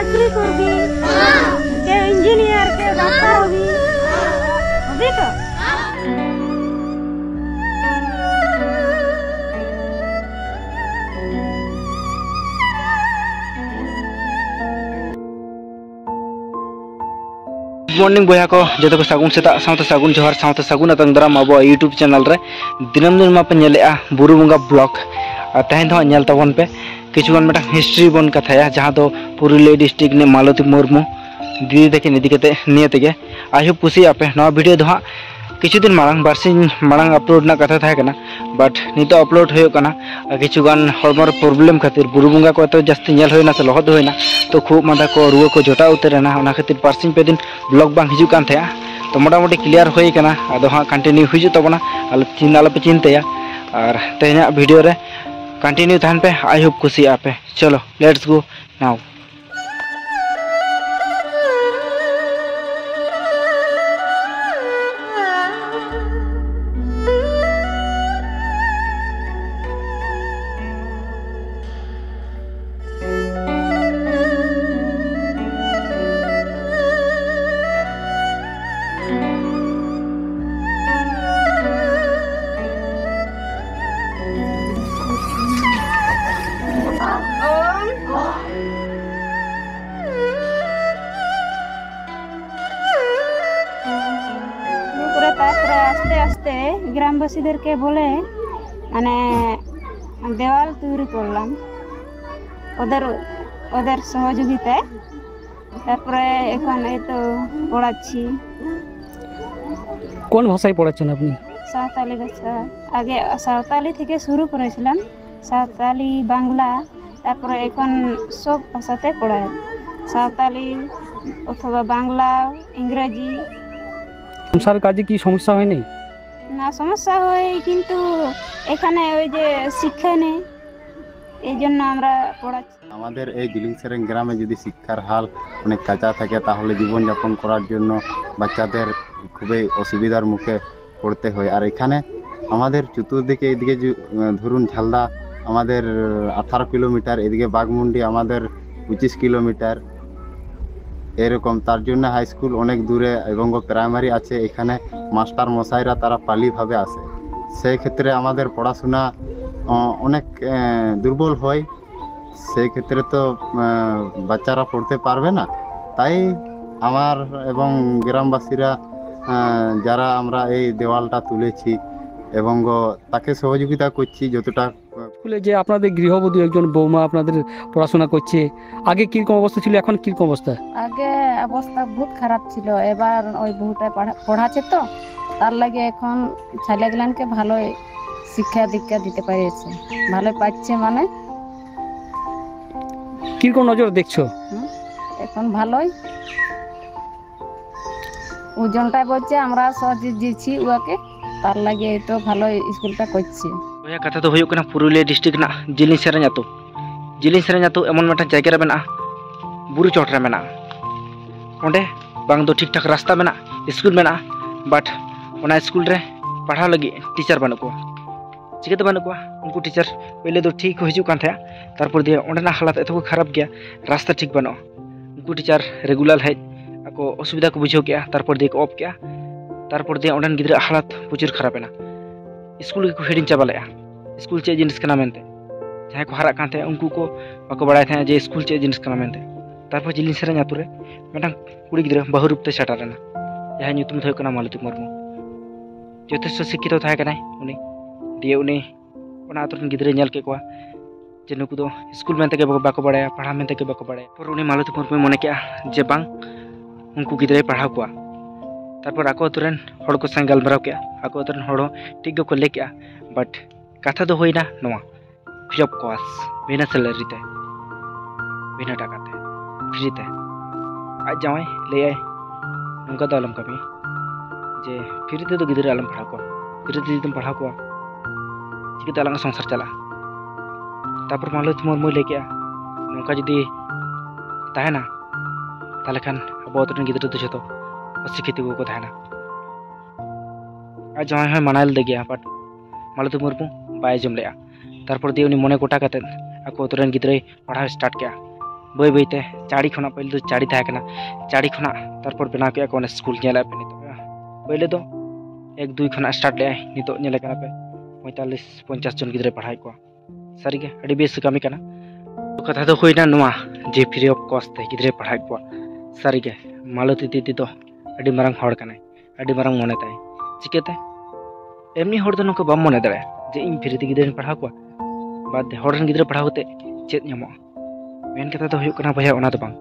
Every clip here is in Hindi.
चाकरी करबी के इंजीनियर के डॉक्टर होबी तो मॉर्निंग बया को जो को सगुन सेता साउथ सगुन जोहार साउथ सगुन अतंग दराम अब यूट्यूब चैनल रे दिनम दिन मा पे नेलेआ बुरु बंगा ब्लॉग तहन दो नेल तबन पे किछुगन मेटा हिस्ट्री बन कथाया जहां दो पुरुलिया डिस्ट्रिक्ट ने मालती मुर्मू दीदी देखे निदि कते निये तेगे आई कुसी आपे नवा वीडियो दो हाँ किछु दिन मांग बारसिंग मांग अपलोड ना कथा था कना बट नितो अपलोड होयो कना किछुगन हरमर प्रॉब्लम खातिर बुरु बंगा को तो जास्ती नेल होइना से लहद होइना तो खूब मादा को रुआ को जोटा उतरेना ओना खातिर पारसिंग पे दिन ब्लॉग बांग हिजु कान थाया तो मोटामुटी क्लियर होई कना आदो हाँ कंटिन्यू हिजु तबना आलो पे चिंताया और तेना वीडियो रे कंटिन्यू थान पे आई होप खुशी आपे चलो लेट्स गो नाउ आस्ते आस्ते ग्रामवासी के बोले माने देवाल तैरी करलाम ओদের सहयोगिताয় তারপরে এখন এই তো পড়াচ্ছি। কোন ভাষায় পড়াচ্ছেন আপনি? সাঁওতালি ভাষা। আগে সাঁওতালি থেকে শুরু করেছিলাম, সাঁওতালি, বাংলা, তারপরে এখন সব ভাষাতে পড়ায়, সাঁওতালি অথবা বাংলা, ইংরেজি। সংসার কাজে কি সমস্যা হয় নাই? না, সমস্যা হয় কিন্তু এখানে ওই যে শিক্ষা নেই, এই জন্য আমরা পড়াচ্ছি। আমাদের এই জিলিংসেরেং গ্রামে যদি শিক্ষার হাল অনেক কাঁচা থাকে তাহলে জীবনযাপন করার জন্য বাচ্চাদের খুবই অসুবিধার মুখে পড়তে হয়। আর এখানে আমাদের চতুর্দিকে এদিকে ধরুন ঝালদা আমাদের 18 কিলোমিটার, এদিকে বাঘমুন্ডি আমাদের 25 কিলোমিটার এরকম, তার জন্য হাই স্কুল অনেক দূরে এবং প্রাইমারি আছে। এখানে মাস্টার মশাইরা তারা পালিভাবে আসে, সেই ক্ষেত্রে আমাদের পড়াশোনা অনেক দুর্বল হয়। সেই ক্ষেত্রে তো বাচ্চারা পড়তে পারবে না, তাই আমার এবং গ্রামবাসীরা যারা আমরা এই দেওয়ালটা তুলেছি এবং তাকে সহযোগিতা করছি যতটা। স্কুলে যে আপনাদের গৃহবধূ একজন বৌমা আপনাদের পড়াশোনা করছে, আগে কিরকম অবস্থা ছিল, এখন কিরকম অবস্থা? আগে অবস্থা বহুত খারাপ ছিল, এবার ওই বহুটা পড়াচ্ছে তো তার লাগে এখন ছেলেগুলানকে ভালোই শিক্ষা দীক্ষা দিতে পারছে, ভালো পাচ্ছে। মানে কিরকম নজর দেখছো এখন? ভালোই। ওজনটা বলছে আমরা সহজে দিয়েছি ওকে, তার লাগে তো ভালো স্কুলটা করছে। ওয়া কথা তো হইও কানা পুরুলিয়া ডিস্ট্রিক্ট না জিলিং সেরেñ এমন একটা জায়গা রে মেনা বুরু চট রে মেনা, ওঁডে বাং দো ঠিক ঠাক রাস্তা মেনা, স্কুল মেনা, বাট ওনা स्कूल रे पढ़ा लगी टीचर बानु को चिकाते बानु को उनको टीचर पहले तो ठीक हिजु कान था, तारपर दिए ओंडेना हालत एत खराब गया, रास्ता ठीक बानो। उनको टीचर रेगुलर हेज ako असुविधा को बुझो क्या, तारपर दिए ऑफ क्या, तारपर दिए ओंडेन गिद्रा हालत प्रचुर खराब है ना। स्कूल को हेडिंग चाबा लेया, स्कूल चे जिनिस कना मेनते जहां को हारा कानते उनको को बाको बड़ाय था जे स्कूल चे जिनिस कना मेनते। तारपर जिलिन सेरेñ आतु रे मेटांग कुड़ी गिद्रा बहुरूपते सेटारेना जहां ᱧᱩᱛᱩᱢ ᱫᱚ ᱦᱩᱭᱩᱜ ᱠᱟᱱᱟ मालती मुर्मू। যথেষ্ট শিক্ষিত থাকে কানাই উনি, দিয়ে উনি ওনা আতরन गिद्रा नेल के कोआ जे नुकु दो स्कूल मेनते के बाको बड़ाया, पढ़ा मेनते के बाको बड़ाया। पर उनी मालती मुर्मू मने के जे बांग उनको गिद्रा पढ़ा कोआ, तारपर आको अतुरेन हड़ को संग गलमराव के आको अतुरेन हड़ ठीक को ले के, बट कथा दो होइना नोआ फ्री ऑफ कॉस्ट, बिना सैलरी ते बिना टाका ते फ्री ते। आज जावाई ले आए उनका तो आलम कभी जे फ्री ते तो गिद्रा आलम पढ़ा को, फ्री ते तुम पढ़ा को चिकते आलंग संसार चला। तारपर मालती मुर्मू लेके नौका जुदी ताहेना ताले खान अब अतुरेन गिद्रा तो जतो अशिक्षित को ताहेना। आज जावाई है मनाइल दे गया, बट मालती मुर्मू बाय जम लेया। तारपर दिए उनी मने गोटा काते आको अतुरेन गिद्रा पढ़ा स्टार्ट किया, बै बैते चाड़ी खना पहले तो चाड़ी था चाड़ी खना तारपर बना के स्कूल नेला पे नितो पहले तो 1-2 खना स्टार्ट ले नितो नेले कना पे 45-50 जन गिद्रे पढ़ाई को सारी के अड़ी बेस कमी कना तो कथा तो होइना नुआ जे फ्री ऑफ कॉस्ट ते गिद्रे पढ़ाई को सारी के मालती दीदी तो अड़ी मारंग हड़ कना अड़ी मारंग मने ताई चिकेते एमनी हड़ तो नको बम मने दरे जे इन फ्री ते गिद्रे पढ़ा को बाद हड़न गिद्रे पढ़ा होते चेत ᱧᱟᱢᱚᱜᱼᱟ मेन कथा तो हुयुग कना भैया ओना तो बांग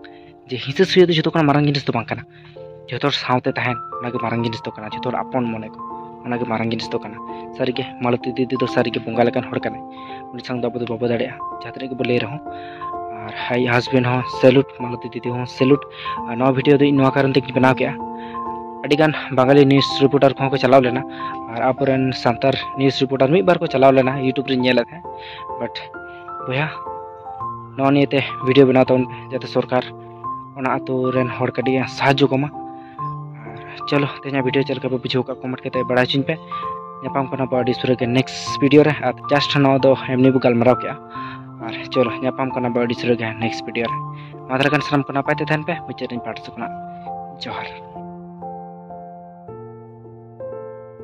जे हिंसा सुया तो जतो कना मारंग जिनिस तो बांग कना जतो सावते तहन ओना के मारंग जिनिस तो कना जतो अपन मने को ओना के मारंग जिनिस तो कना सारी के मालती दीदी तो सारी के बंगा लेकन हड़ कना उनी संग दबो बाबो दाड़िया जातरे के बोले रहूं और हाई हस्बैंड हो सैल्यूट मालती दीदी हो सैल्यूट नवा वीडियो दो नवा कारण ते बनाव के अडिगान बांगाली न्यूज़ रिपोर्टर को चलाव लेना और आपरन सांतार न्यूज़ रिपोर्टर मी बार को चलाव लेना यूट्यूब रे नेला था बट भैया नौनियते वीडियो बना तो जाते सरकार ओना आतो रेन हड़ कडी साहाय्य कमा चलो तेना वीडियो चल के बुझो का कमेंट के बड़ा चिन पे नेपाम कना बॉडी सुरे के नेक्स्ट वीडियो रे जस्ट नो दो एमनी बु गलमराव के और चलो नेपाम कना बॉडी सुरे के नेक्स्ट वीडियो रे मादरकन सलाम कना पाते थन पे मुचेरिन पाठ सुकना जोहार।